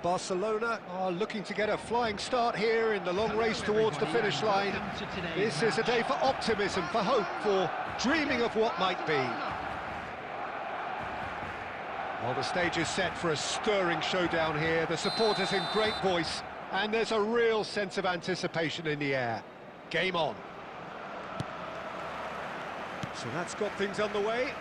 Barcelona are looking to get a flying start here in the long race towards the finish line. This is a day for optimism, for hope, for dreaming of what might be. Well, the stage is set for a stirring showdown here. The supporters in great voice, and there's a real sense of anticipation in the air. Game on. So that's got things underway.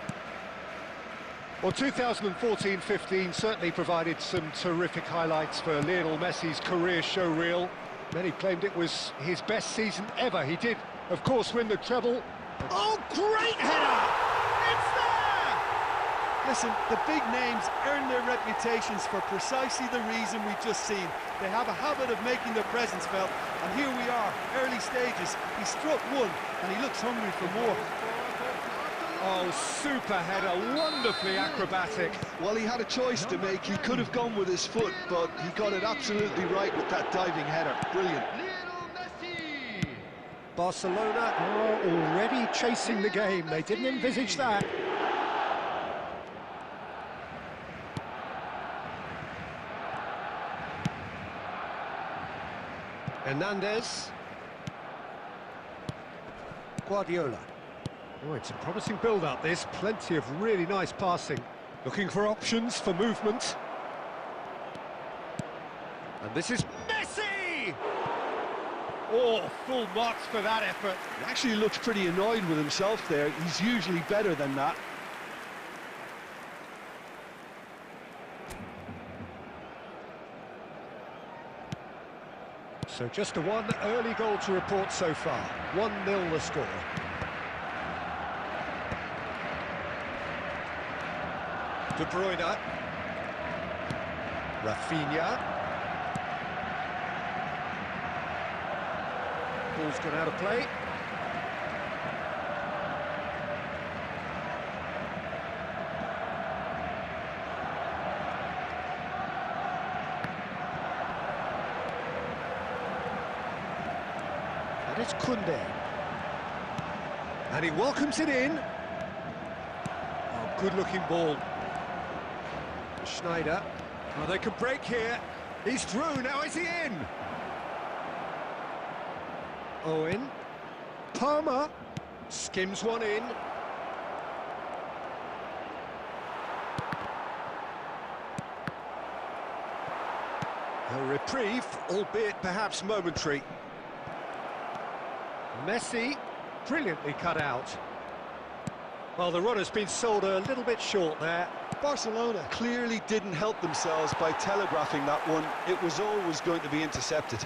Well, 2014-15 certainly provided some terrific highlights for Lionel Messi's career showreel. Many claimed it was his best season ever. He did, of course, win the treble. Oh, great header! It's there! Listen, the big names earn their reputations for precisely the reason we've just seen. They have a habit of making their presence felt, and here we are, early stages. He struck one, and he looks hungry for more. Oh, super header, wonderfully acrobatic. Well, he had a choice to make. He could have gone with his foot, but he got it absolutely right with that diving header. Brilliant. Barcelona are already chasing the game. They didn't envisage that. Hernandez. Guardiola. Oh, it's a promising build-up, this. Plenty of really nice passing. Looking for options for movement. And this is Messi! Oh, full marks for that effort. He actually looks pretty annoyed with himself there. He's usually better than that. So just a one early goal to report so far. 1-0 the score. De Bruyne. Rafinha. Ball's gone out of play. And it's Koundé. And he welcomes it in. Oh, good-looking ball. Schneider. Oh, they can break here. He's through, now is he in? Owen. Palmer. Skims one in. A reprieve, albeit perhaps momentary. Messi, brilliantly cut out. Well, the runner's been sold a little bit short there. Barcelona clearly didn't help themselves by telegraphing that one. It was always going to be intercepted.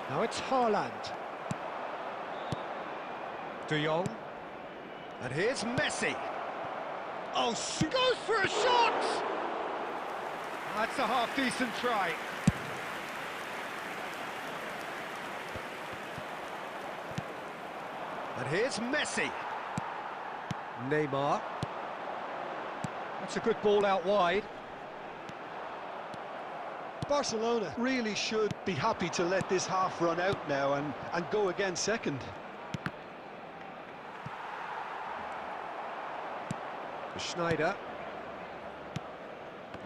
Now it's Haaland. De Jong. And here's Messi. Oh, she goes for a shot! That's a half-decent try. And here's Messi. Neymar. That's a good ball out wide. Barcelona really should be happy to let this half run out now and go again second. Schneider.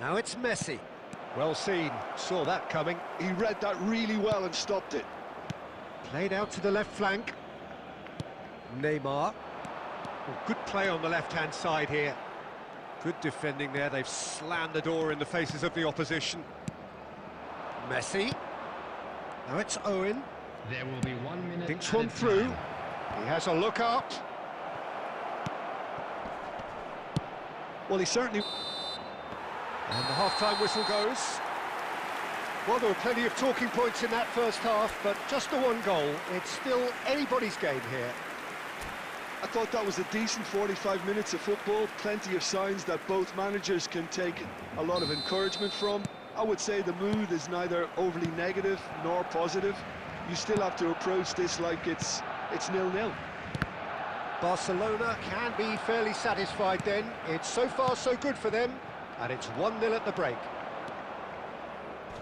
Now it's Messi. Well seen, saw that coming. He read that really well and stopped it. Played out to the left flank. Neymar. Well, good play on the left-hand side here. Good defending there, they've slammed the door in the faces of the opposition. Messi. Now it's Owen. There will be 1 minute. Thinks one through. He has a look up. Well, he certainly... And the half-time whistle goes. Well, there were plenty of talking points in that first half, but just the one goal. It's still anybody's game here. I thought that was a decent 45 minutes of football. Plenty of signs that both managers can take a lot of encouragement from. I would say the mood is neither overly negative nor positive. You still have to approach this like it's 0-0. Barcelona can be fairly satisfied then. It's so far so good for them, and it's 1-0 at the break.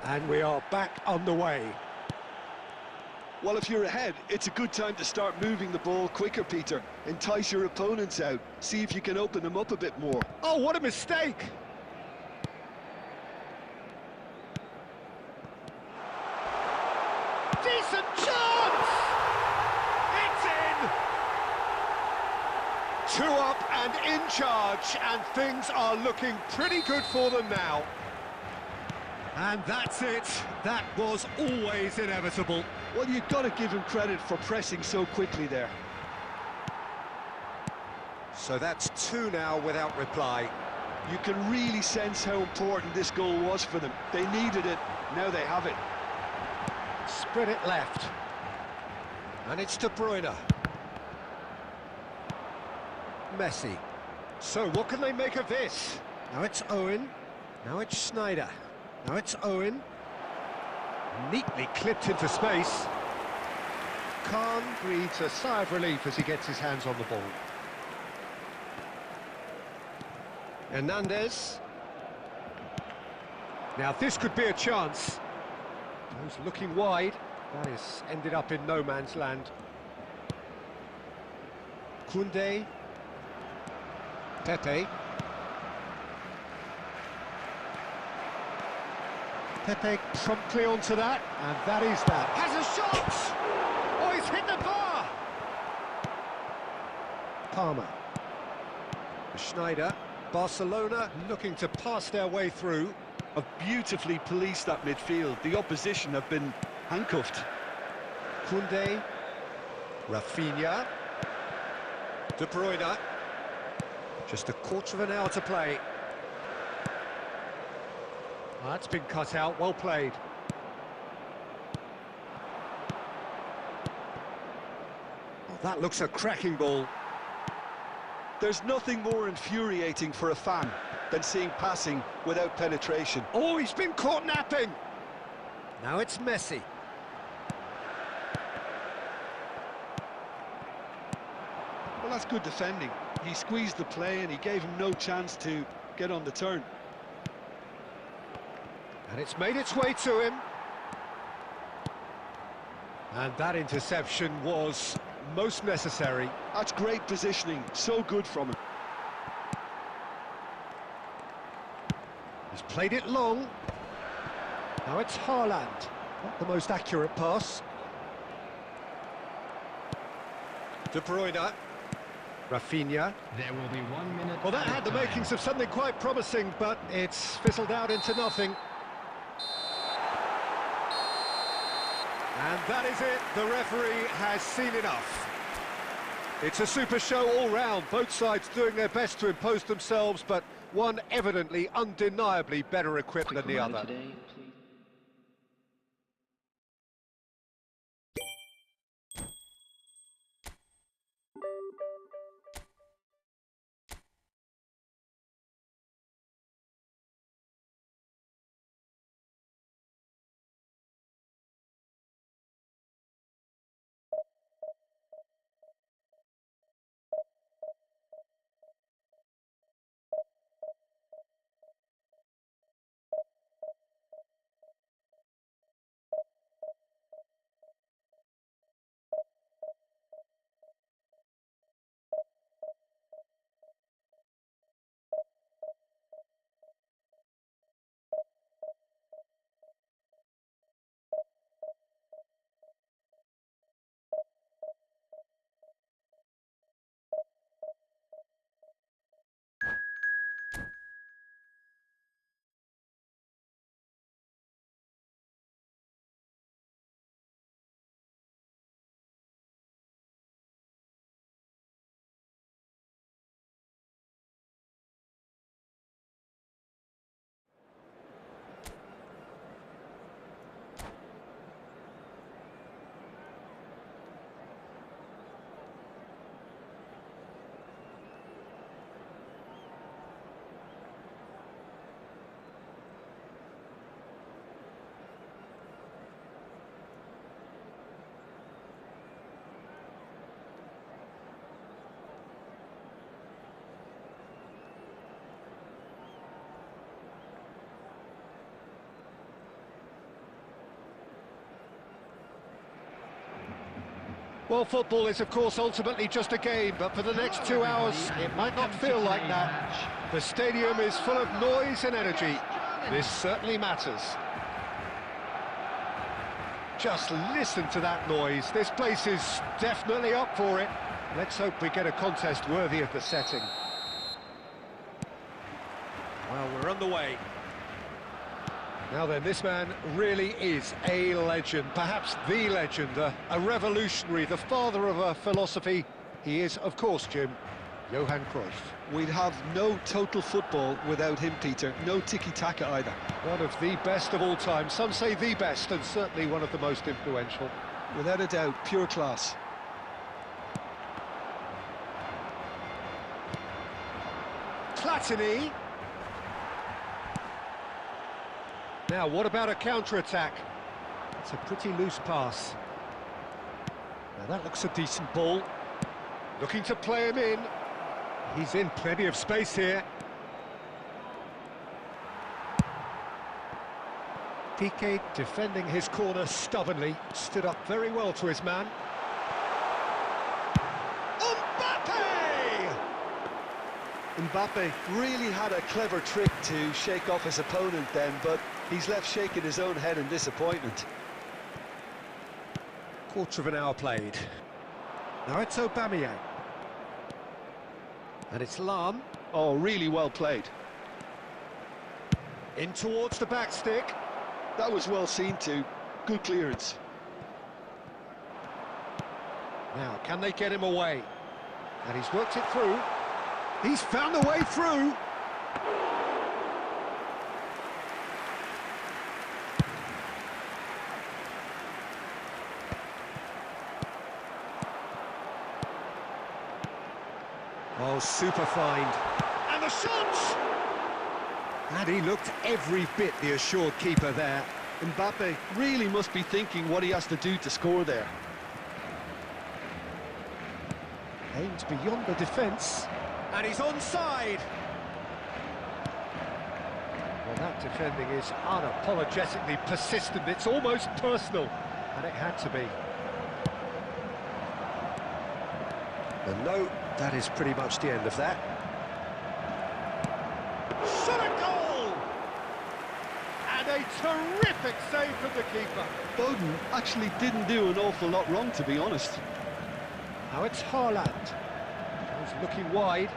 And we are back underway. Well, if you're ahead, it's a good time to start moving the ball quicker, Peter. Entice your opponents out. See if you can open them up a bit more. Oh, what a mistake! Decent chance! It's in! 2 up and in charge, and things are looking pretty good for them now. And that's it. That was always inevitable. Well, you've got to give him credit for pressing so quickly there. So that's 2 now without reply. You can really sense how important this goal was for them. They needed it, now they have it. Spread it left. And it's De Bruyne. Messi. So what can they make of this? Now it's Owen. Now it's Schneider. Now it's Owen. Neatly clipped into space. Khan breathes a sigh of relief as he gets his hands on the ball. Hernandez. Now this could be a chance. He's looking wide. That is ended up in no man's land. Koundé. Pepe. Pepe promptly onto that, and that is that. Has a shot! Oh, he's hit the bar! Palmer. Schneider. Barcelona looking to pass their way through. Have beautifully policed that midfield. The opposition have been handcuffed. Koundé. Rafinha. De Bruyne. Just a quarter of an hour to play. That's been cut out, well played. Oh, that looks a cracking ball. There's nothing more infuriating for a fan than seeing passing without penetration. Oh, he's been caught napping! Now it's Messi. Well, that's good defending. He squeezed the play and he gave him no chance to get on the turn. And it's made its way to him. And that interception was most necessary. That's great positioning, so good from him. He's played it long. Now it's Haaland. Not the most accurate pass. De Bruyne. Rafinha. There will be 1 minute. Well, that had the makings of something quite promising, but it's fizzled out into nothing. And that is it. The referee has seen enough. It's a super show all round. Both sides doing their best to impose themselves, but one evidently, undeniably better equipped than the other. Today, please. Well, football is, of course, ultimately just a game, but for the next 2 hours, it might not feel like that. The stadium is full of noise and energy. This certainly matters. Just listen to that noise. This place is definitely up for it. Let's hope we get a contest worthy of the setting. Well, we're underway. Now then, this man really is a legend, perhaps the legend, a revolutionary, the father of a philosophy. He is, of course, Jim, Johan Cruyff. We'd have no total football without him, Peter. No tiki-taka either. One of the best of all time. Some say the best, and certainly one of the most influential. Without a doubt, pure class. Platini. Now, what about a counter-attack? It's a pretty loose pass. And That looks a decent ball. Looking to play him in. He's in plenty of space here. Piqué defending his corner stubbornly, stood up very well to his man. Mbappe really had a clever trick to shake off his opponent then, but he's left shaking his own head in disappointment. Quarter of an hour played. Now it's Aubameyang. And it's Lam. Oh, really well played. In towards the back stick. That was well seen too. Good clearance. Now, can they get him away? And he's worked it through. He's found a way through. Oh, super find. And the shot! And he looked every bit the assured keeper there. Mbappe really must be thinking what he has to do to score there. Aimed beyond the defence. And he's onside. Well, that defending is unapologetically persistent. It's almost personal. And it had to be. And no, that is pretty much the end of that. Shot a goal! And a terrific save from the keeper. Foden actually didn't do an awful lot wrong, to be honest. Now it's Haaland. He's looking wide.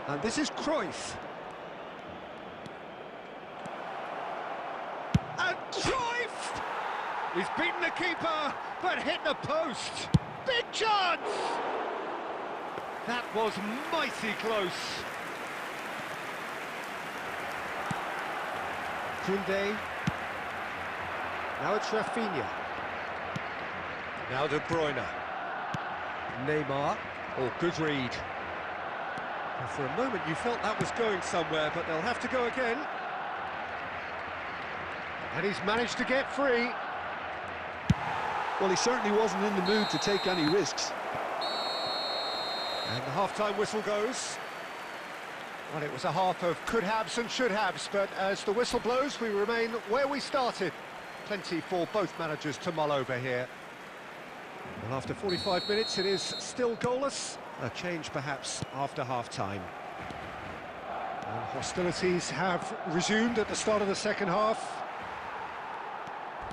And this is Cruyff. And Cruyff! He's beaten the keeper, but hit the post. Big chance! That was mighty close. Koundé. Now it's Rafinha. Now De Bruyne. Neymar. Oh, good read. And for a moment you felt that was going somewhere, but they'll have to go again. And he's managed to get free. Well, he certainly wasn't in the mood to take any risks. And the half-time whistle goes. Well, it was a half of could-haves and should-haves, but as the whistle blows, we remain where we started. Plenty for both managers to mull over here. Well, after 45 minutes, it is still goalless. A change, perhaps, after half-time. And hostilities have resumed at the start of the second half.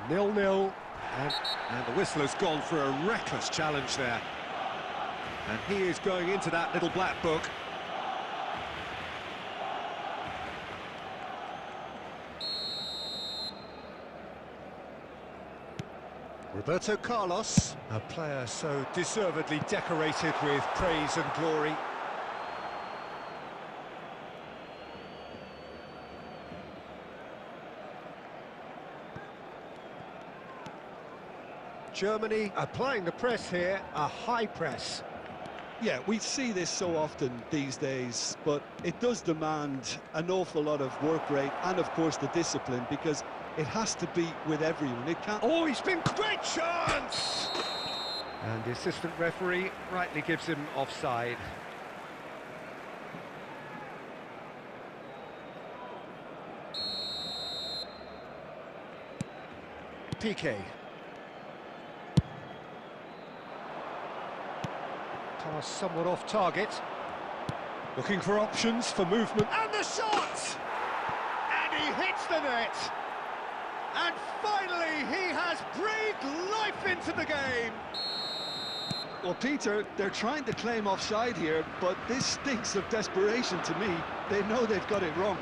0-0. And the whistle has gone for a reckless challenge there. And he is going into that little black book. Roberto Carlos, a player so deservedly decorated with praise and glory. Germany applying the press here, a high press. Yeah, we see this so often these days, but it does demand an awful lot of work rate and, of course, the discipline, because it has to be with everyone. It can't... Oh, he's been great chance! And the assistant referee rightly gives him offside. Piqué. Pass somewhat off target. Looking for options for movement. And the shot! And he hits the net! And finally, he has breathed life into the game! Well, Peter, they're trying to claim offside here, but this stinks of desperation to me. They know they've got it wrong.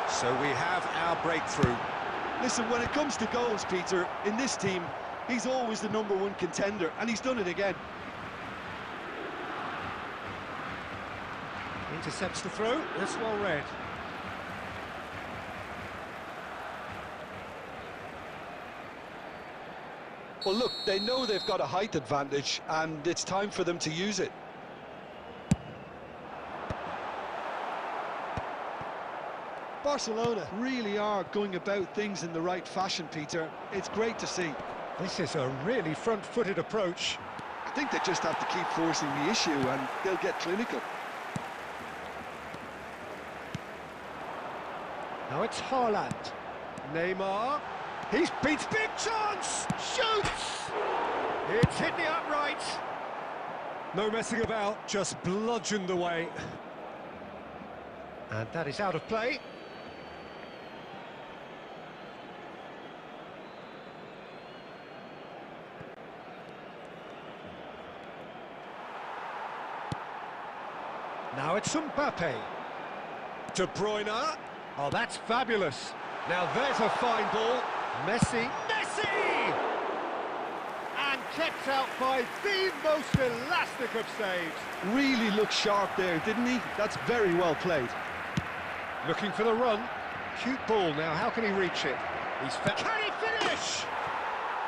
So we have our breakthrough. Listen, when it comes to goals, Peter, in this team, he's always the #1 contender, and he's done it again. Intercepts the throw, that's well read. Well, look, they know they've got a height advantage, and it's time for them to use it. Barcelona really are going about things in the right fashion, Peter. It's great to see. This is a really front-footed approach. I think they just have to keep forcing the issue, and they'll get clinical. Now it's Haaland. Neymar. He's beats big chance! Shoots! It's hit the upright. No messing about, just bludgeoned away. And that is out of play. Now it's Mbappe. De Bruyne. Oh, that's fabulous. Now there's a fine ball. Messi. Messi! And kept out by the most elastic of saves. Really looked sharp there, didn't he? That's very well played. Looking for the run. Cute ball now, how can he reach it? Can he finish?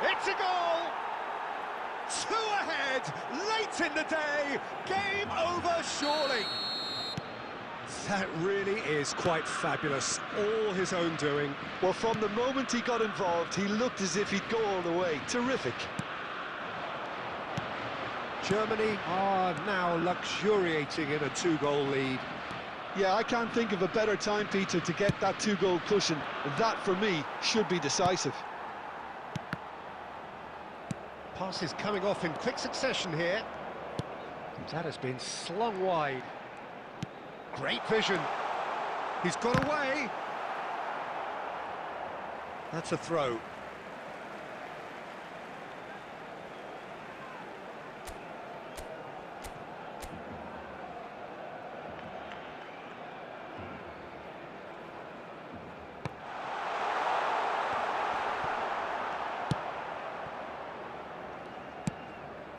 It's a goal! 2 ahead, late in the day, game over surely. That really is quite fabulous, all his own doing. Well, from the moment he got involved, he looked as if he'd go all the way. Terrific. Germany are now luxuriating in a 2-goal lead. Yeah, I can't think of a better time, Peter, to get that 2-goal cushion. That, for me, should be decisive. Passes coming off in quick succession here. That has been slung wide. Great vision. He's got away. That's a throw.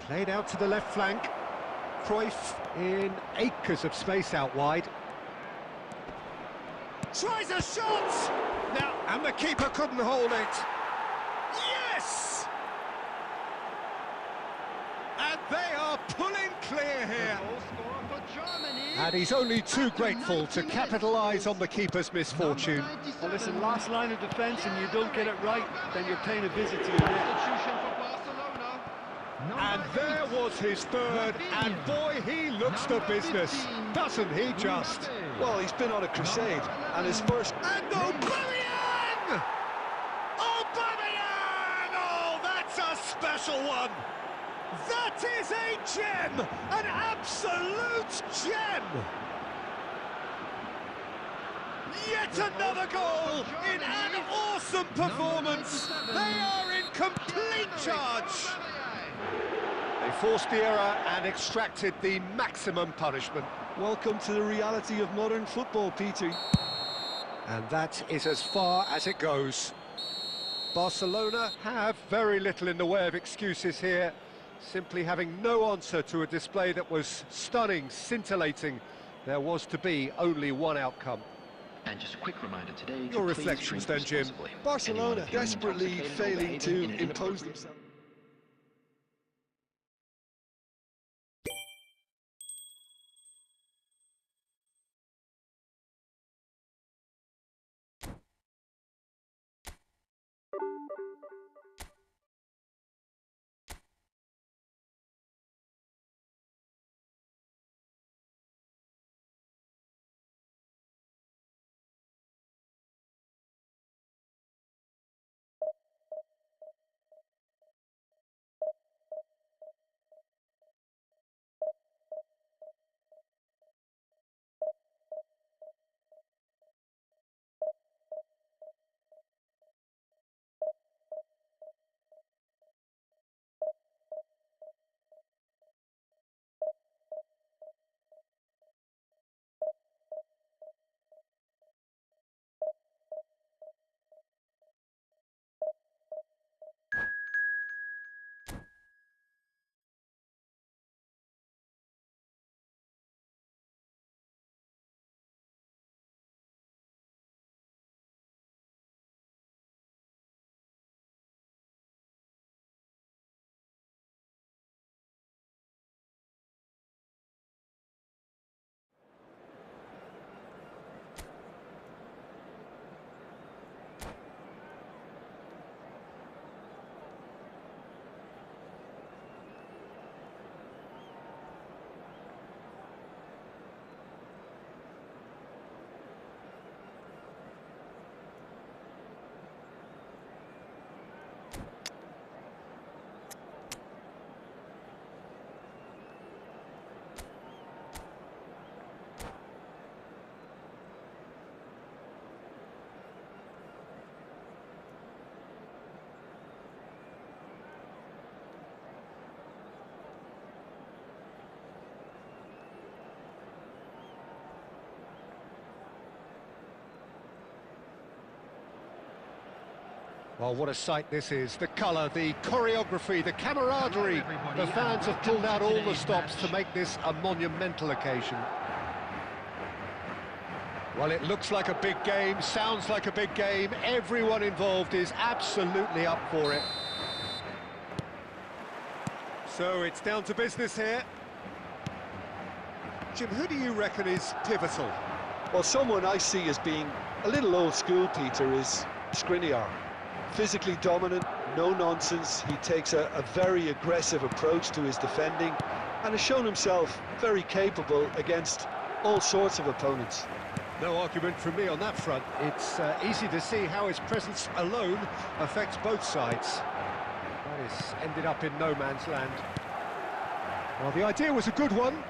Played out to the left flank. Cruyff in acres of space out wide. Tries a shot! Now, and the keeper couldn't hold it. Yes! And they are pulling clear here. And he's only too grateful to capitalise on the keeper's misfortune. Well, listen, last line of defence and you don't get it right, then you're paying a visit to your net. And there was his third, and boy, he looks the business, doesn't he just? Well, he's been on a crusade, and his first... And Aubameyang! Aubameyang! Oh, that's a special one! That is a gem! An absolute gem! Yet another goal in an awesome performance! They are in complete charge! They forced the error and extracted the maximum punishment. Welcome to the reality of modern football, Peter. And that is as far as it goes. Barcelona have very little in the way of excuses here, simply having no answer to a display that was stunning, scintillating. There was to be only one outcome. And just a quick reminder today... Your reflections then, Jim. Barcelona desperately failing to impose themselves. Well, what a sight this is. The colour, the choreography, the camaraderie. The fans have pulled out all the stops to make this a monumental occasion. Well, it looks like a big game, sounds like a big game. Everyone involved is absolutely up for it. So it's down to business here. Jim, who do you reckon is pivotal? Well, someone I see as being a little old school, Peter, is Skriniar. Physically dominant, no nonsense. He takes a very aggressive approach to his defending and has shown himself very capable against all sorts of opponents. No argument from me on that front. It's easy to see how his presence alone affects both sides. That has ended up in no man's land. Well, the idea was a good one.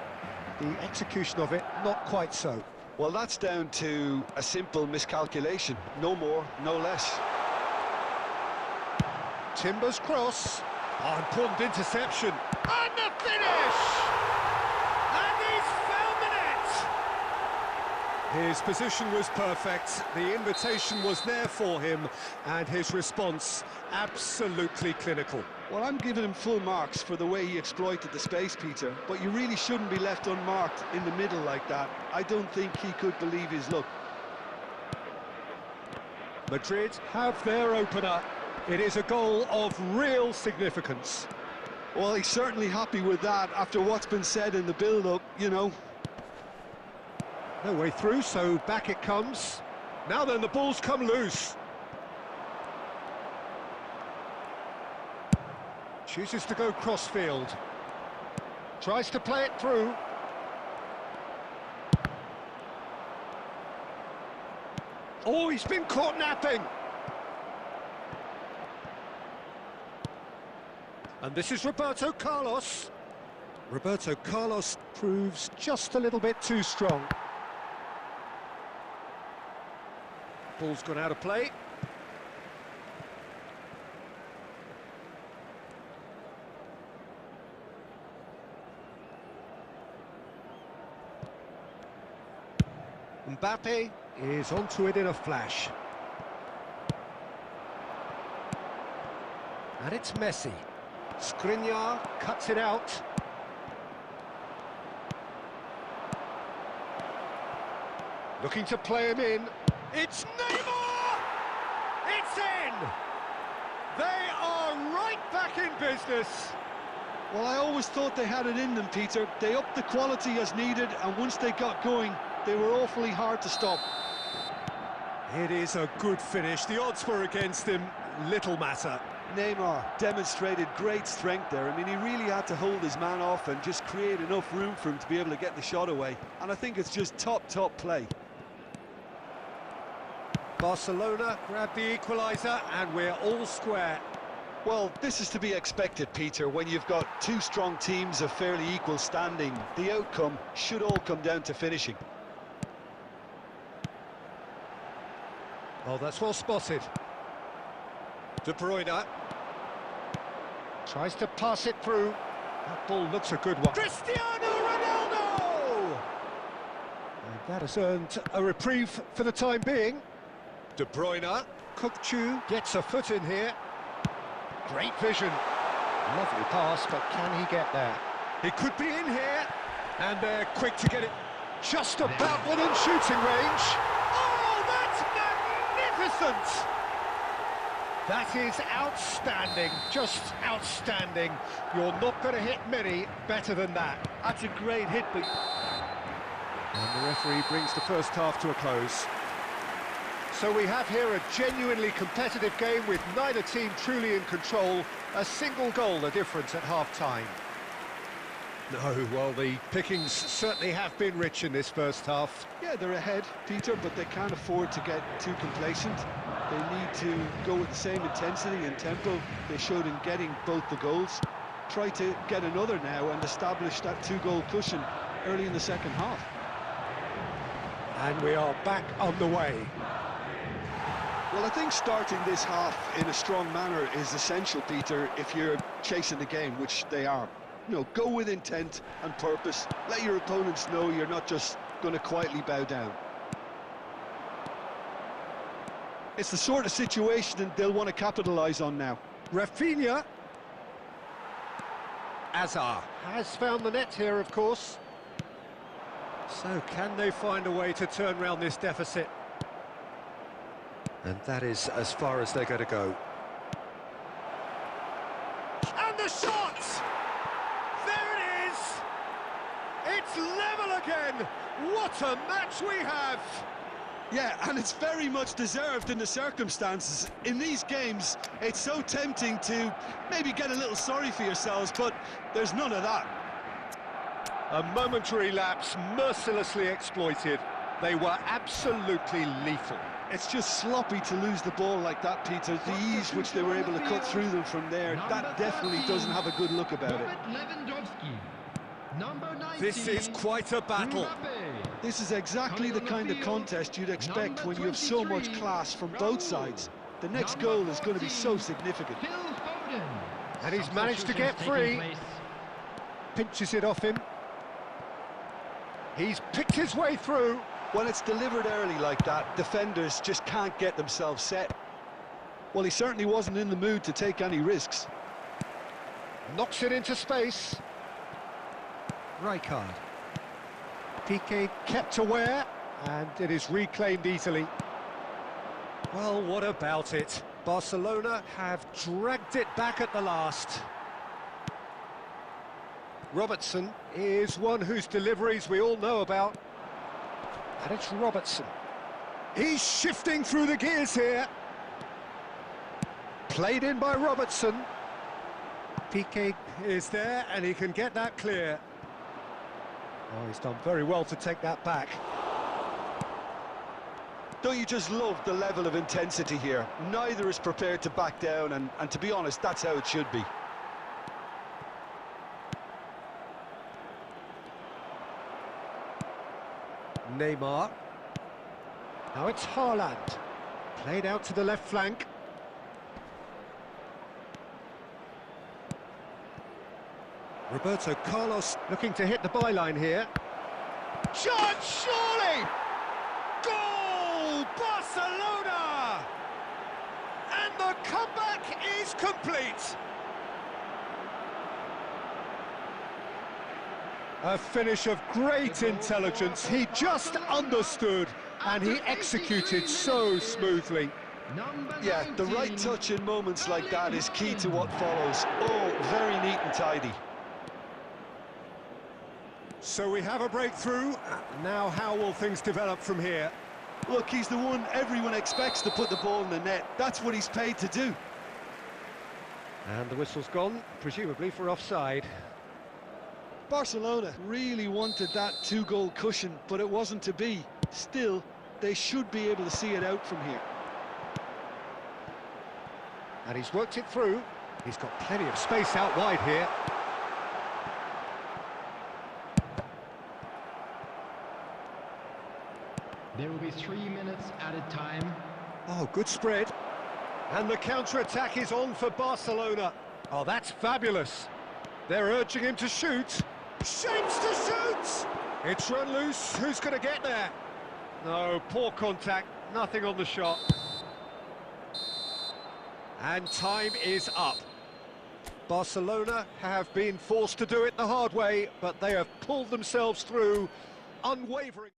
The execution of it, not quite so. Well, that's down to a simple miscalculation. No more, no less. Timber's cross. Oh, important interception. And the finish! And he's found the net! His position was perfect, the invitation was there for him, and his response absolutely clinical. Well, I'm giving him full marks for the way he exploited the space, Peter, but you really shouldn't be left unmarked in the middle like that. I don't think he could believe his luck. Madrid have their opener. It is a goal of real significance. Well, he's certainly happy with that after what's been said in the build-up, you know. No way through, so back it comes. Now then, the ball's come loose. Chooses to go cross-field. Tries to play it through. Oh, he's been caught napping. And this is Roberto Carlos. Roberto Carlos proves just a little bit too strong. Ball's gone out of play. Mbappe is onto it in a flash. And it's Messi. Skriniar cuts it out. Looking to play him in. It's Neymar! It's in! They are right back in business. Well, I always thought they had it in them, Peter. They upped the quality as needed, and once they got going, they were awfully hard to stop. It is a good finish. The odds were against him. Little matter. Neymar demonstrated great strength there. I mean, he really had to hold his man off and just create enough room for him to be able to get the shot away. And I think it's just top play. Barcelona grab the equaliser, and we're all square. Well, this is to be expected, Peter. When you've got two strong teams of fairly equal standing, the outcome should all come down to finishing. Oh, that's well spotted. De Bruyne tries to pass it through. That ball looks a good one. Cristiano Ronaldo! And that has earned a reprieve for the time being. De Bruyne, Kukçu gets a foot in here. Great vision. Lovely pass, but can he get there? He could be in here, and they're quick to get it just about within shooting range. Oh, that's magnificent! That is outstanding, just outstanding. You're not going to hit many better than that. That's a great hit, but... And the referee brings the first half to a close. So we have here a genuinely competitive game with neither team truly in control. A single goal the difference at half-time. No, well, the pickings certainly have been rich in this first half. Yeah, they're ahead, Peter, but they can't afford to get too complacent. They need to go with the same intensity and tempo they showed in getting both the goals. Try to get another now and establish that two-goal cushion early in the second half. And we are back on the way. Well, I think starting this half in a strong manner is essential, Peter, if you're chasing the game, which they are. You know, go with intent and purpose. Let your opponents know you're not just going to quietly bow down. It's the sort of situation they'll want to capitalise on now. Rafinha. Azar has found the net here, of course. So can they find a way to turn around this deficit? And that is as far as they're going to go. And the shot! There it is! It's level again! What a match we have! Yeah, and it's very much deserved in the circumstances. In these games, it's so tempting to maybe get a little sorry for yourselves, but there's none of that. A momentary lapse mercilessly exploited. They were absolutely lethal. It's just sloppy to lose the ball like that, Peter. The ease which they were able to cut through them from there, that definitely doesn't have a good look about it. This is quite a battle. This is exactly the kind of contest you'd expect when you have so much class from both sides. The next goal is going to be so significant. And he's managed to get free. Pinches it off him. He's picked his way through. When it's delivered early like that, defenders just can't get themselves set. Well, he certainly wasn't in the mood to take any risks. Knocks it into space. Rijkaard. Piqué kept aware, and it is reclaimed easily. Well, what about it? Barcelona have dragged it back at the last. Robertson is one whose deliveries we all know about. And it's Robertson. He's shifting through the gears here. Played in by Robertson. Piqué is there, and he can get that clear. Oh, he's done very well to take that back. Don't you just love the level of intensity here? Neither is prepared to back down, and to be honest, that's how it should be. Neymar. Now it's Haaland. Played out to the left flank. Roberto Carlos looking to hit the byline here. Chance, surely! Goal! Barcelona! And the comeback is complete. A finish of great intelligence. He just understood and he executed so smoothly. Yeah, the right touch in moments like that is key to what follows. Oh, very neat and tidy. So we have a breakthrough. Now how will things develop from here? Look, he's the one everyone expects to put the ball in the net. That's what he's paid to do. And the whistle's gone, presumably for offside. Barcelona really wanted that two-goal cushion, but it wasn't to be. Still, they should be able to see it out from here. And he's worked it through. He's got plenty of space out wide here. There will be 3 minutes added time. Oh, good spread. And the counter-attack is on for Barcelona. Oh, that's fabulous. They're urging him to shoot. Shapes to shoot! It's run loose. Who's going to get there? No, poor contact. Nothing on the shot. And time is up. Barcelona have been forced to do it the hard way, but they have pulled themselves through, unwavering.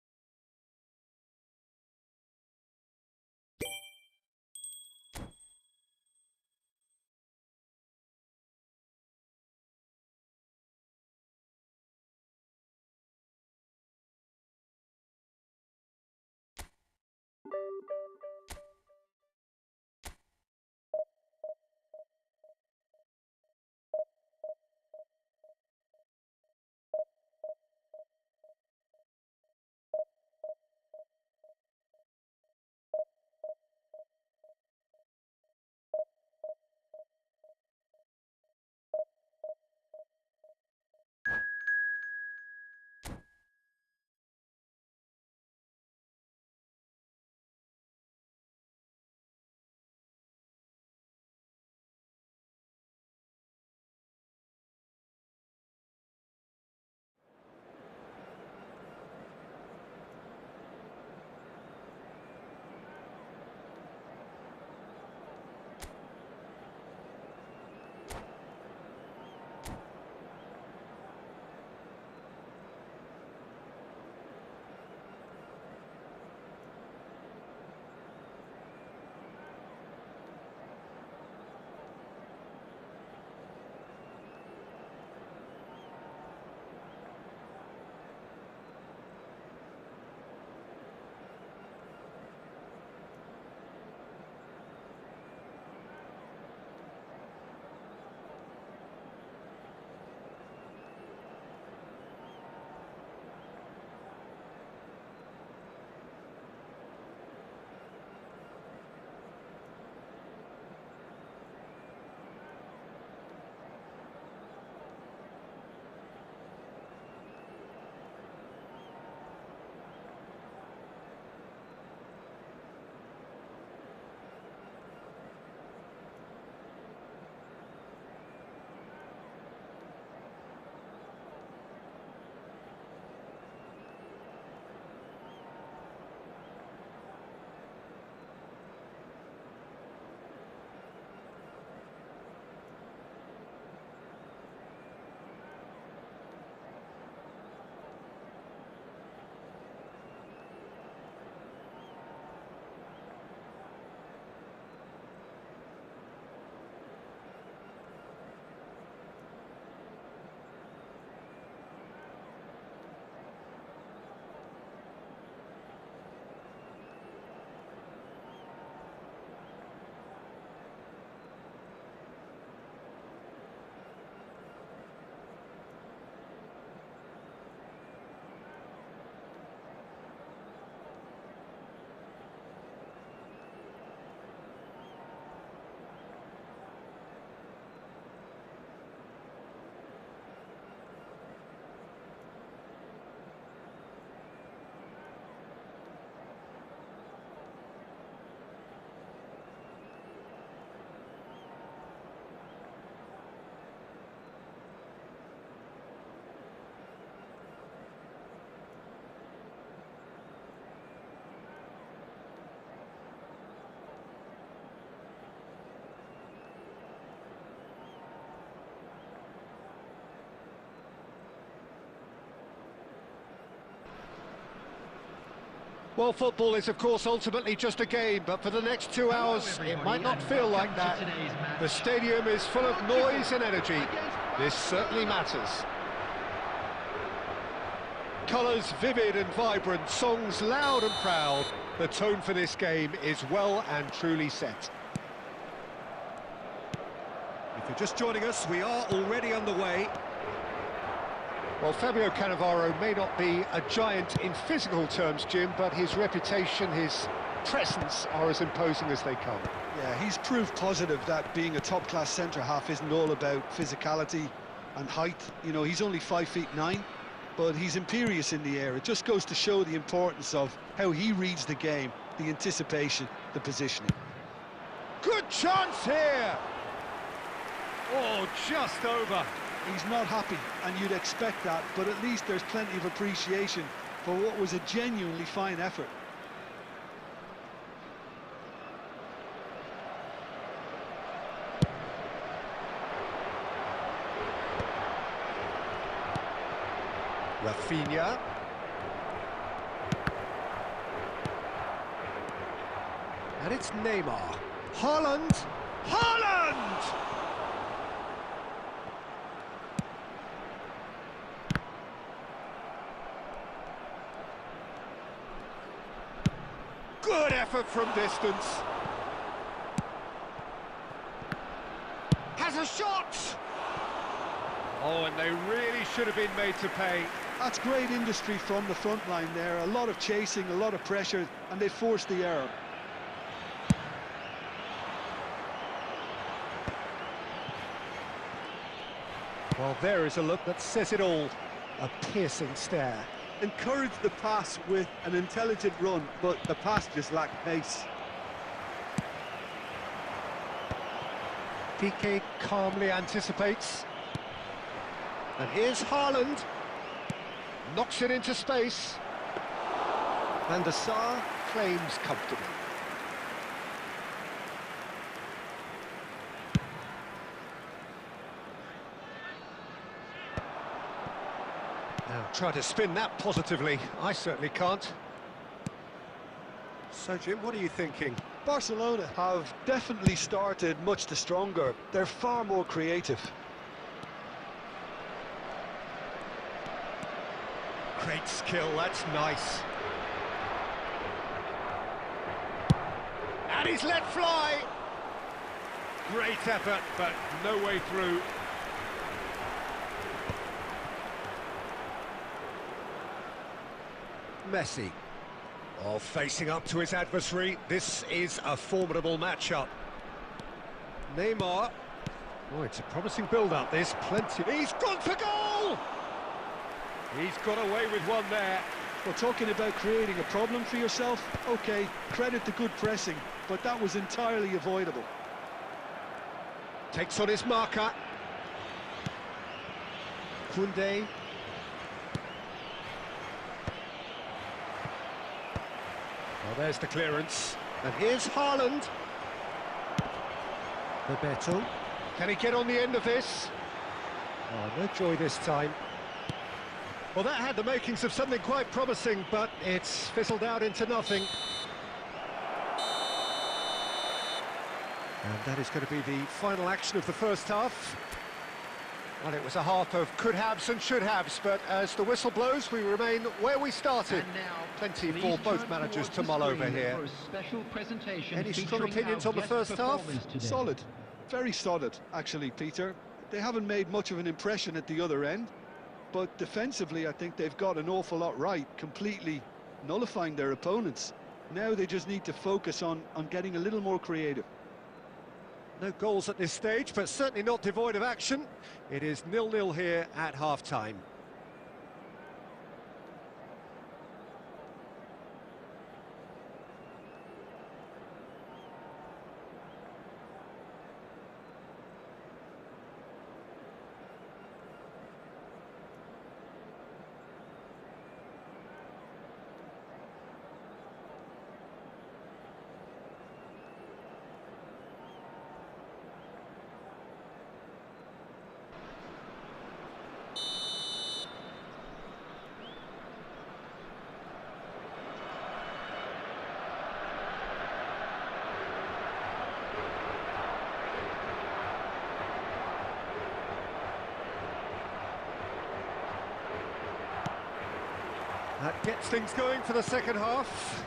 Well, football is, of course, ultimately just a game, but for the next 2 hours, it might not feel like that. The stadium is full of noise and energy. This certainly matters. Colours vivid and vibrant, songs loud and proud. The tone for this game is well and truly set. If you're just joining us, we are already underway. Well, Fabio Cannavaro may not be a giant in physical terms, Jim, but his reputation, his presence are as imposing as they come. Yeah, he's proof positive that being a top-class centre-half isn't all about physicality and height. You know, he's only 5'9", but he's imperious in the air. It just goes to show the importance of how he reads the game, the anticipation, the positioning. Good chance here! Oh, just over. He's not happy, and you'd expect that, but at least there's plenty of appreciation for what was a genuinely fine effort. Rafinha. And it's Neymar. Haaland! Haaland! Good effort from distance. Has a shot! Oh, and they really should have been made to pay. That's great industry from the front line there. A lot of chasing, a lot of pressure, and they forced the error. Well, there is a look that says it all. A piercing stare. Encourage the pass with an intelligent run, but the pass just lacked pace. Piqué calmly anticipates. And here's Haaland. Knocks it into space. And the Sar claims comfortably. Now try to spin that positively. I certainly can't. So Jim, what are you thinking? Barcelona have definitely started much the stronger. They're far more creative. Great skill, that's nice. And he's let fly. Great effort, but no way through. Messi. Oh, facing up to his adversary. This is a formidable matchup. Neymar. Oh, it's a promising build-up, this. Plenty. He's gone for goal! He's got away with one there. Well, talking about creating a problem for yourself, okay, credit to good pressing, but that was entirely avoidable. Takes on his marker. Koundé. Well, there's the clearance. And here's Haaland. Bebeto. Can he get on the end of this? Oh, no joy this time. Well, that had the makings of something quite promising, but it's fizzled out into nothing. And that is going to be the final action of the first half. Well, it was a half of could-haves and should-haves, but as the whistle blows, we remain where we started. Plenty for both managers to mull over here. Any strong opinions on the first half? Solid. Very solid, actually, Peter. They haven't made much of an impression at the other end, but defensively, I think they've got an awful lot right, completely nullifying their opponents. Now they just need to focus on getting a little more creative. No goals at this stage, but certainly not devoid of action. It is 0-0 here at half-time. That gets things going for the second half.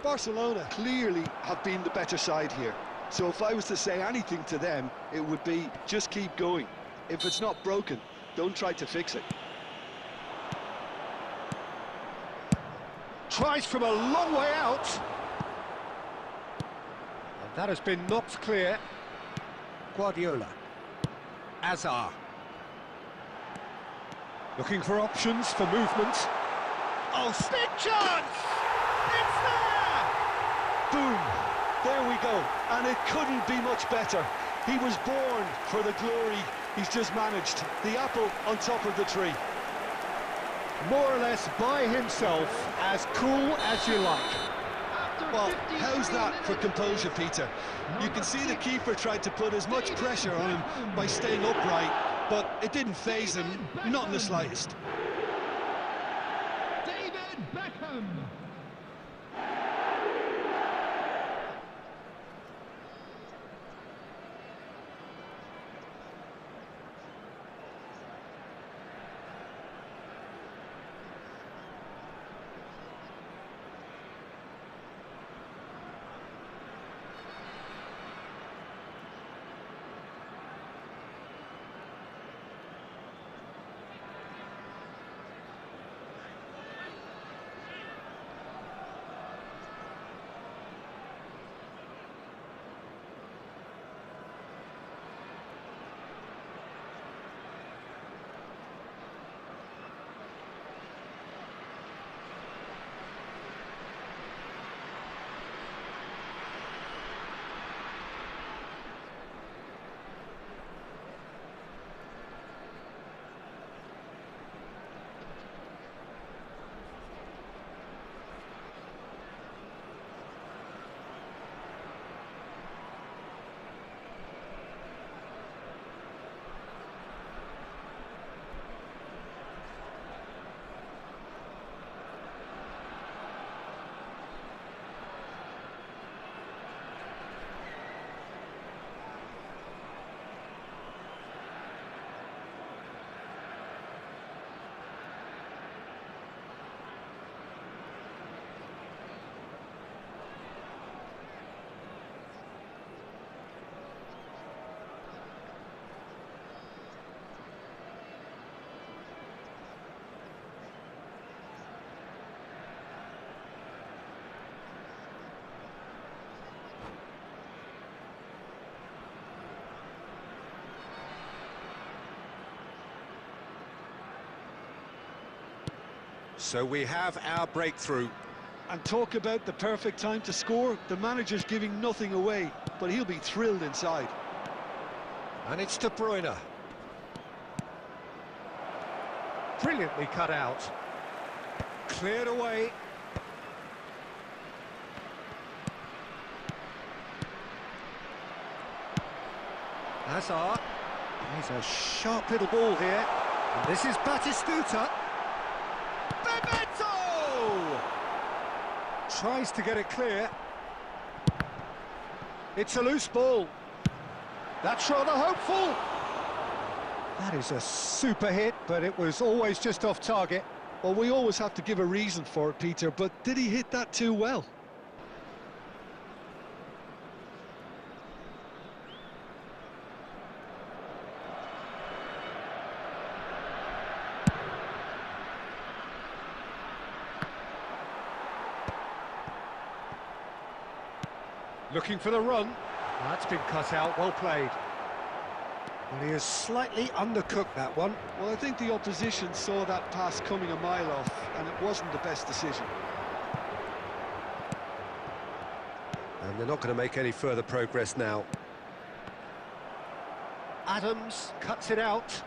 Barcelona clearly have been the better side here. So if I was to say anything to them, it would be just keep going. If it's not broken, don't try to fix it. Tries from a long way out. And that has been knocked clear. Guardiola. Azar. Looking for options for movement. Oh, stick chance! It's there! Boom! There we go. And it couldn't be much better. He was born for the glory he's just managed. The apple on top of the tree. More or less by himself, as cool as you like. Well, how's that for composure, Peter? You can see the keeper tried to put as much pressure on him by staying upright, but it didn't faze him, not in the slightest. David Beckham. So we have our breakthrough. And talk about the perfect time to score. The manager's giving nothing away, but he'll be thrilled inside. And it's De Bruyne. Brilliantly cut out. Cleared away. Hazard. He's a sharp little ball here. And this is Batistuta. Bebeto! Tries to get it clear. It's a loose ball. That's rather hopeful. That is a super hit, but it was always just off target. Well, we always have to give a reason for it, Peter, but did he hit that too well? Looking for the run. That's been cut out, well played. Well, he has slightly undercooked that one. Well, I think the opposition saw that pass coming a mile off, and it wasn't the best decision. And they're not going to make any further progress now. Adams cuts it out.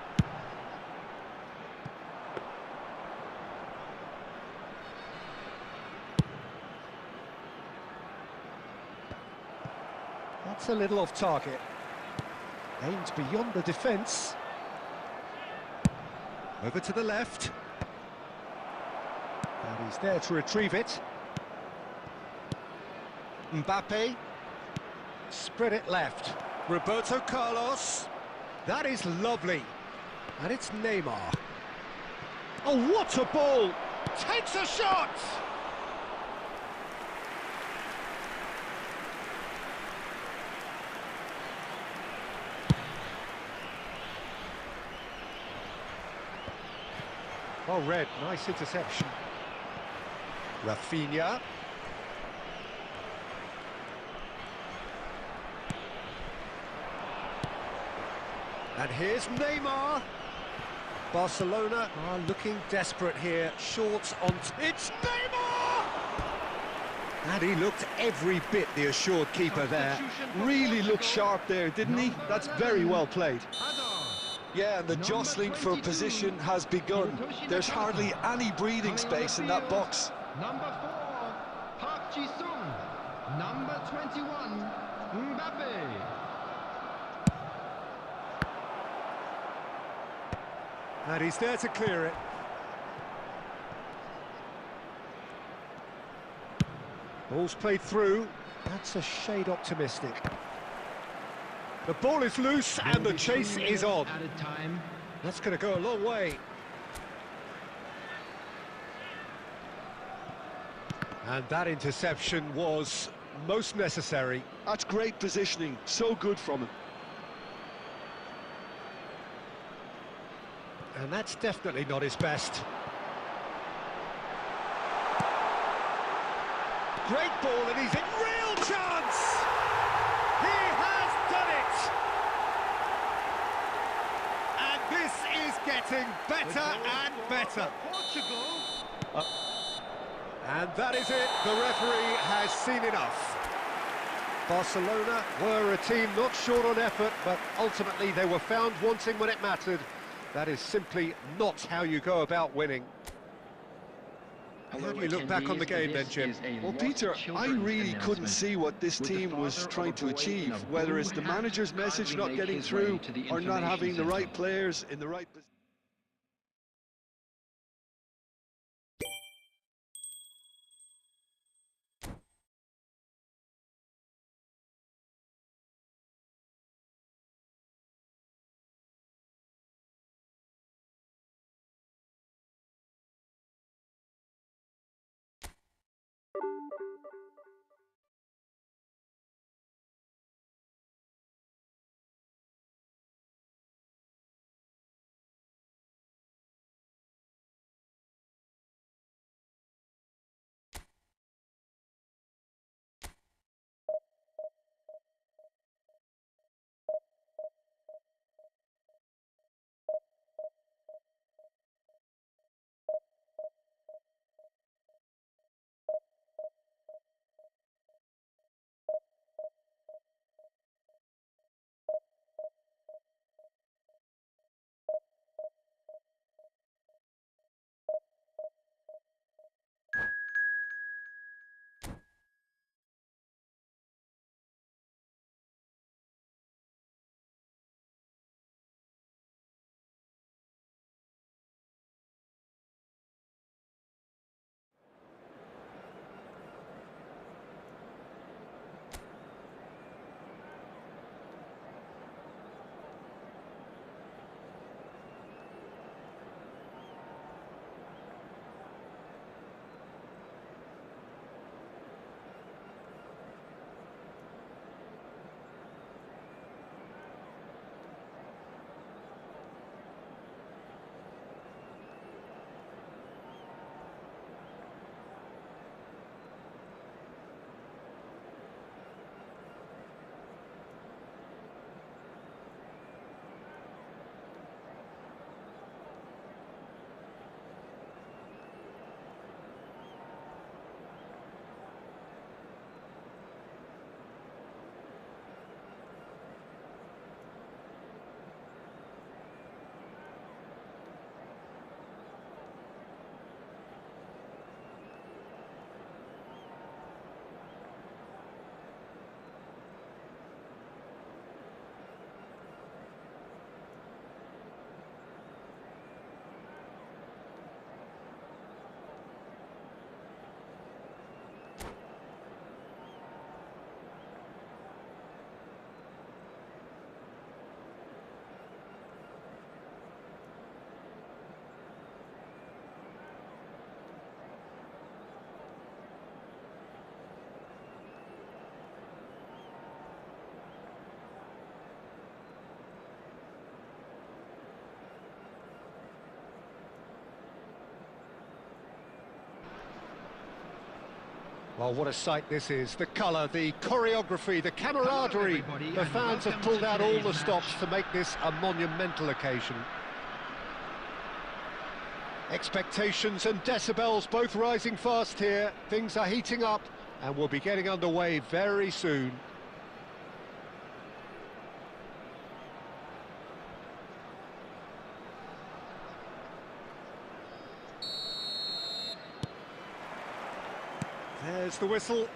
That's a little off target. Aimed beyond the defence. Over to the left. And he's there to retrieve it. Mbappe. Spread it left. Roberto Carlos. That is lovely. And it's Neymar. Oh, what a ball! Takes a shot! Well read, nice interception. Rafinha. And here's Neymar. Barcelona are looking desperate here. Short on... It's Neymar! And he looked every bit the assured keeper there. Really looked sharp there, didn't he? That's very well played. Yeah, and the jostling for position has begun. There's hardly any breathing space in that box. Number 4, Park Ji-sung. Number 21, Mbappe. And he's there to clear it. Ball's played through. That's a shade optimistic. The ball is loose and the chase is on. That's going to go a long way. And that interception was most necessary. That's great positioning, so good from him. And that's definitely not his best. Great ball, and he's in real chance! He has done it! And this is getting better and better. Portugal. And that is it. The referee has seen enough. Barcelona were a team not short on effort, but ultimately they were found wanting when it mattered. That is simply not how you go about winning. How do you look back on the game then, Jim? Well, Peter, I really couldn't see what this team was trying to achieve, whether it's the manager's message not getting through or not having the right players in the right position. Well, what a sight this is. The colour, the choreography, the camaraderie. everybody, The and fans have welcome pulled to out all today's the stops match. to make this a monumental occasion. Expectations and decibels both rising fast here. Things are heating up and we'll be getting underway very soon. There's the whistle.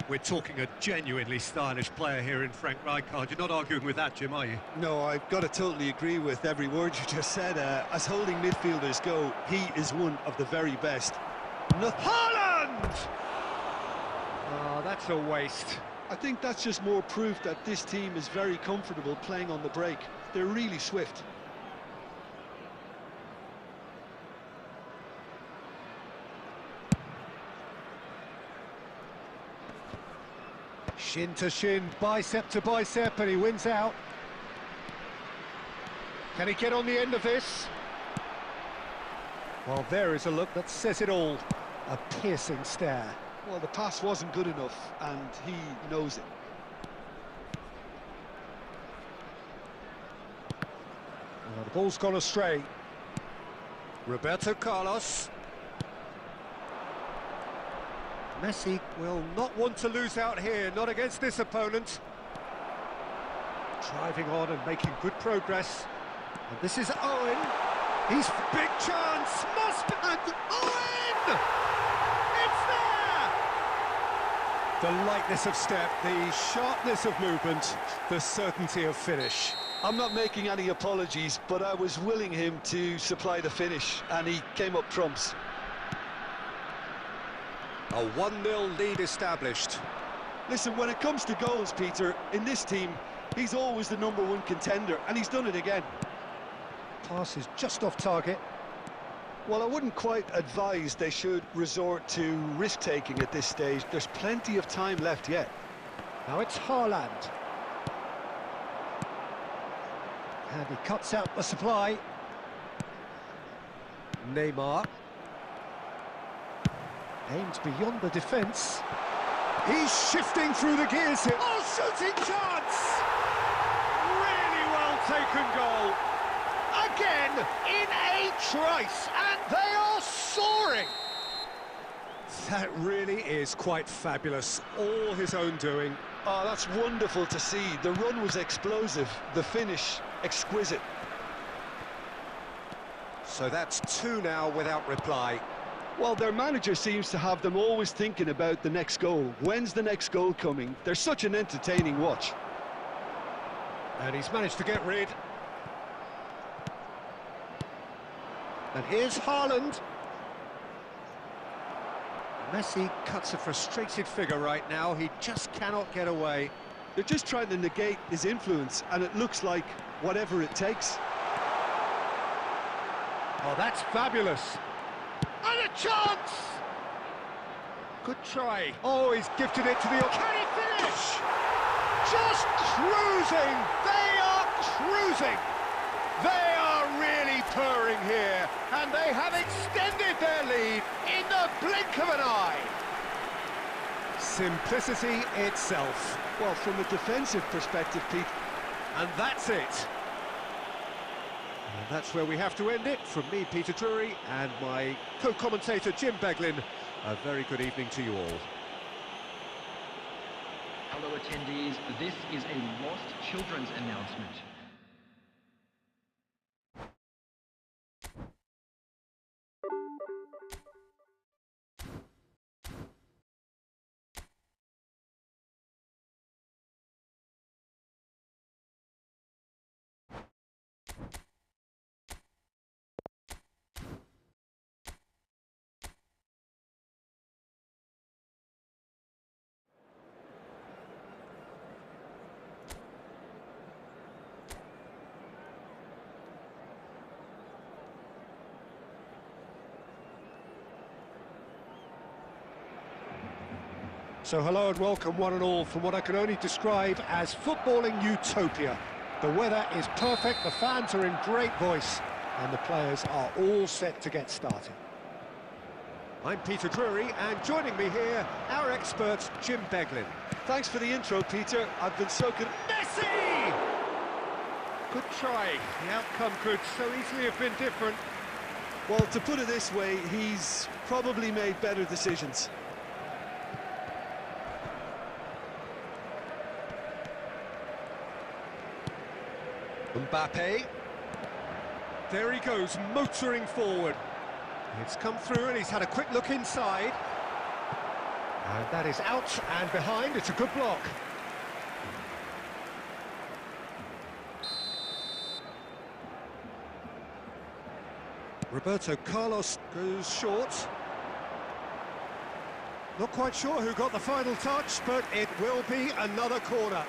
We're talking a genuinely stylish player here in Frank Rijkaard. You're not arguing with that, Jim, are you? No, I've got to totally agree with every word you just said. As holding midfielders go, he is one of the very best. Haaland! Oh, that's a waste. I think that's just more proof that this team is very comfortable playing on the break. They're really swift. Shin to shin, bicep to bicep, and he wins out. Can he get on the end of this? Well, there is a look that says it all. A piercing stare. Well, the pass wasn't good enough, and he knows it. Well, the ball's gone astray. Roberto Carlos. Messi will not want to lose out here, not against this opponent. Driving on and making good progress. And this is Owen. He's big chance, must be, and Owen! It's there! The lightness of step, the sharpness of movement, the certainty of finish. I'm not making any apologies, but I was willing him to supply the finish, and he came up trumps. A 1-0 lead established. Listen, when it comes to goals, Peter, in this team, he's always the #1 contender, and he's done it again. Pass is just off target. Well, I wouldn't quite advise they should resort to risk-taking at this stage. There's plenty of time left yet. Now it's Haaland. And he cuts out the supply. Neymar. Aims beyond the defence. He's shifting through the gears here. Oh, shooting chance! Really well taken goal. Again, in a trice, and they are soaring. That really is quite fabulous. All his own doing. Oh, that's wonderful to see. The run was explosive, the finish exquisite. So that's 2 now without reply. Well, their manager seems to have them always thinking about the next goal. When's the next goal coming? They're such an entertaining watch. And he's managed to get rid. And here's Haaland. Messi cuts a frustrated figure right now. He just cannot get away. They're just trying to negate his influence, and it looks like whatever it takes. Oh, that's fabulous. And a chance! Good try. Oh, he's gifted it to the... Can he finish? Just cruising! They are cruising! They are really purring here, and they have extended their lead in the blink of an eye. Simplicity itself. Well, from a defensive perspective, Pete. And that's it. And that's where we have to end it. From me, Peter Drury, and my co-commentator, Jim Beglin, a very good evening to you all. Hello attendees, this is a lost children's announcement. So hello and welcome one and all from what I can only describe as footballing utopia. The weather is perfect, the fans are in great voice, and the players are all set to get started. I'm Peter Drury, and joining me here, our expert, Jim Beglin. Thanks for the intro, Peter. I've been soaking... Messi! Good try. The outcome could so easily have been different. Well, to put it this way, he's probably made better decisions. Mbappe. There he goes, motoring forward. It's come through and he's had a quick look inside. And that is out and behind. It's a good block. Roberto Carlos goes short. Not quite sure who got the final touch, but it will be another corner.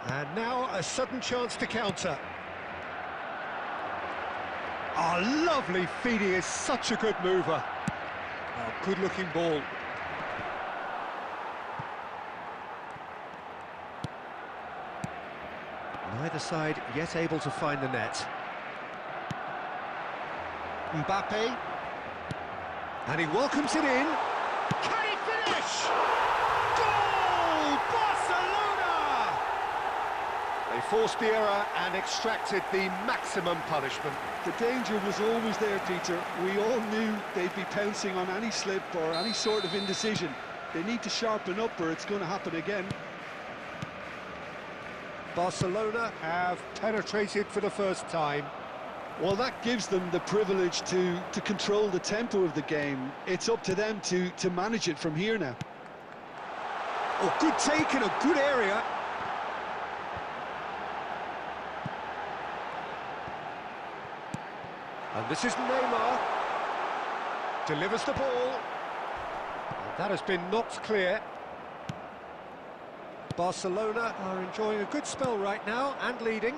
And now a sudden chance to counter. Oh, lovely feed. He is such a good mover. Oh, good-looking ball. Neither side yet able to find the net. Mbappe. And he welcomes it in. Can he finish? Goal! Barcelona! They forced the error and extracted the maximum punishment. The danger was always there, Peter. We all knew they'd be pouncing on any slip or any sort of indecision. They need to sharpen up or it's going to happen again. Barcelona have penetrated for the first time. Well, that gives them the privilege to control the tempo of the game. It's up to them to manage it from here now. Oh, good take in a good area. And this is Neymar. Delivers the ball. And that has been knocked clear. Barcelona are enjoying a good spell right now and leading.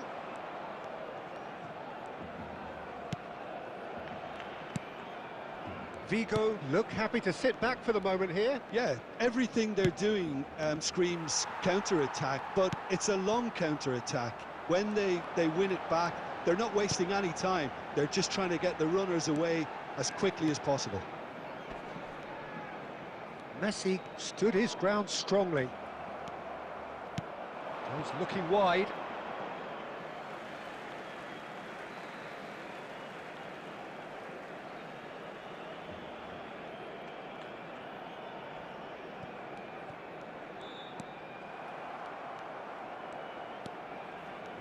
Vigo look happy to sit back for the moment here. Yeah, everything they're doing screams counter-attack, but it's a long counter-attack. When they win it back, they're not wasting any time. They're just trying to get the runners away as quickly as possible. Messi stood his ground strongly. He's looking wide.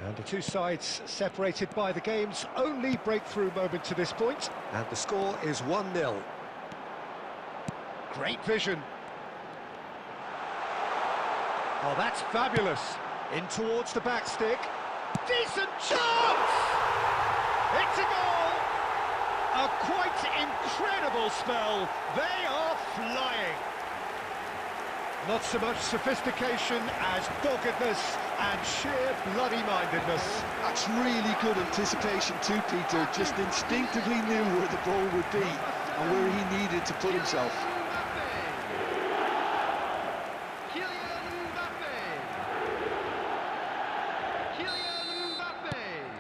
And the two sides separated by the game's only breakthrough moment to this point. And the score is 1-0. Great vision. Oh, that's fabulous. In towards the back stick. Decent chance! It's a goal! A quite incredible spell. They are flying. Not so much sophistication as doggedness and sheer bloody-mindedness. That's really good anticipation too, Peter. Just instinctively knew where the ball would be and where he needed to put himself.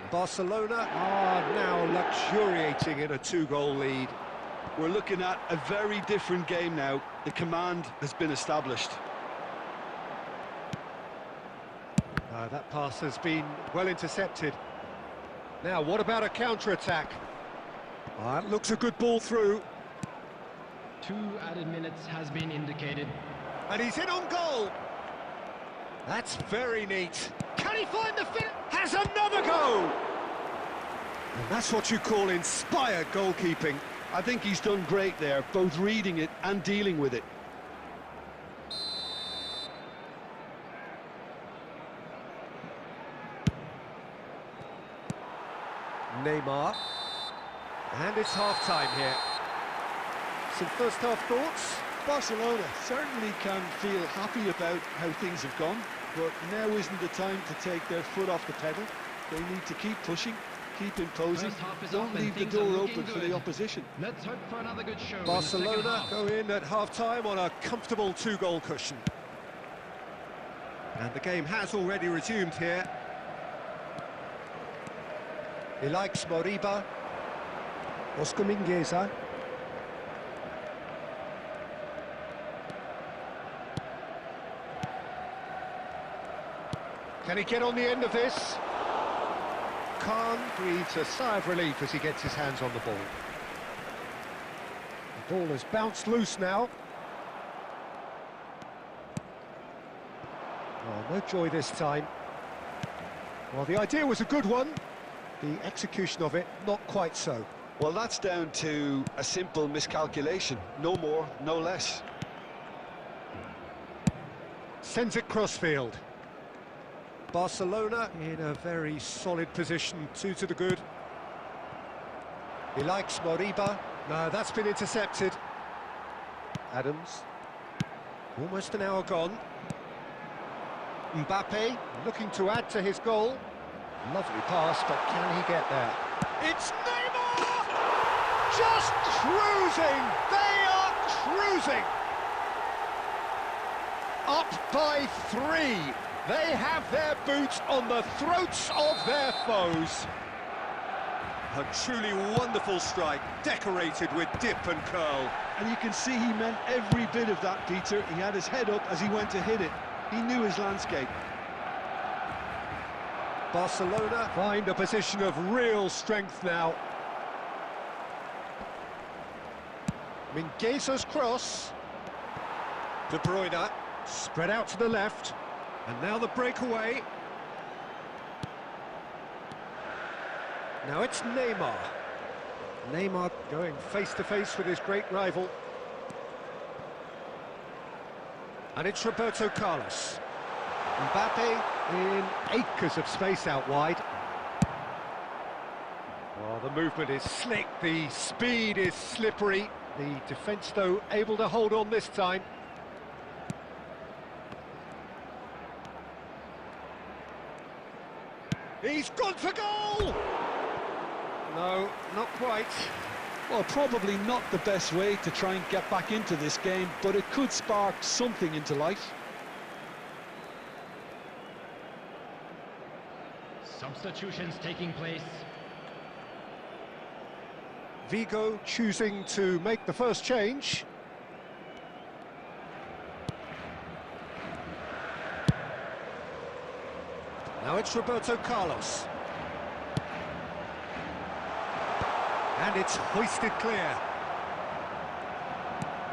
Barcelona are now luxuriating in a two-goal lead. We're looking at a very different game now. The command has been established. That pass has been well intercepted. Now, what about a counter-attack? That looks a good ball through. 2 added minutes has been indicated. And he's in on goal. That's very neat. Can he find the fit? Has another go! And that's what you call inspired goalkeeping. I think he's done great there, both reading it and dealing with it. Neymar. And it's half-time here. Some first-half thoughts? Barcelona certainly can feel happy about how things have gone, but now isn't the time to take their foot off the pedal. They need to keep pushing. Keep imposing. First half is Don't up and leave the things are door looking open for good. the opposition. Let's hope for another good show. In the second Barcelona half. go in at half-time on a comfortable 2-goal cushion. And the game has already resumed here. He likes Moriba. Oscar Mingueza. Can he get on the end of this? Khan breathes a sigh of relief as he gets his hands on the ball. The ball has bounced loose now. Oh, no joy this time. Well, the idea was a good one. The execution of it, not quite so. Well, that's down to a simple miscalculation. No more, no less. Sends it crossfield. Barcelona in a very solid position, 2 to the good. He likes Moriba. No, that's been intercepted. Adams. Almost an hour gone. Mbappe looking to add to his goal. Lovely pass, but can he get there? It's Neymar! Just cruising! They are cruising! Up by 3. They have their boots on the throats of their foes. A truly wonderful strike, decorated with dip and curl. And you can see he meant every bit of that, Peter. He had his head up as he went to hit it. He knew his landscape. Barcelona find a position of real strength now. Mingueza's cross. De Bruyne spread out to the left. And now the breakaway. Now it's Neymar. Neymar going face-to-face with his great rival. And it's Roberto Carlos. Mbappe in acres of space out wide. Oh, the movement is slick, the speed is slippery. The defence, though, able to hold on this time. He's gone for goal! No, not quite. Well, probably not the best way to try and get back into this game, but it could spark something into life. Substitutions taking place. Vigo choosing to make the first change. Now it's Roberto Carlos. And it's hoisted clear.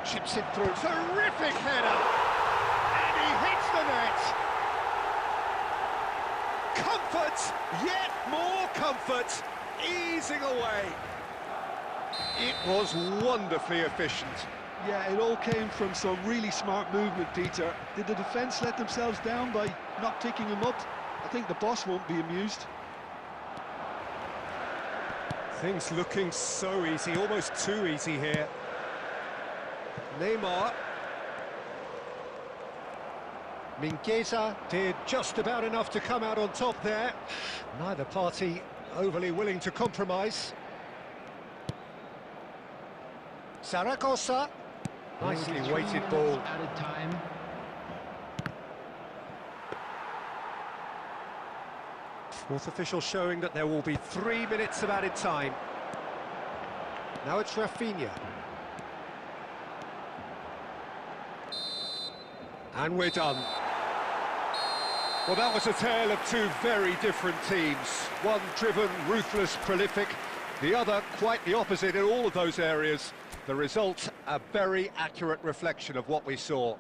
Chips it through. Terrific header! And he hits the net! Comfort! Yet more comfort! Easing away. It was wonderfully efficient. Yeah, it all came from some really smart movement, Peter. Did the defence let themselves down by not picking him up? I think the boss won't be amused. Things looking so easy, almost too easy here. Neymar. Mingueza did just about enough to come out on top there. Neither party overly willing to compromise. Zaragoza. Nicely weighted ball. Added time. Fourth official showing that there will be 3 minutes of added time. Now it's Rafinha. And we're done. Well, that was a tale of 2 very different teams. One driven, ruthless, prolific. The other quite the opposite in all of those areas. The result, a very accurate reflection of what we saw.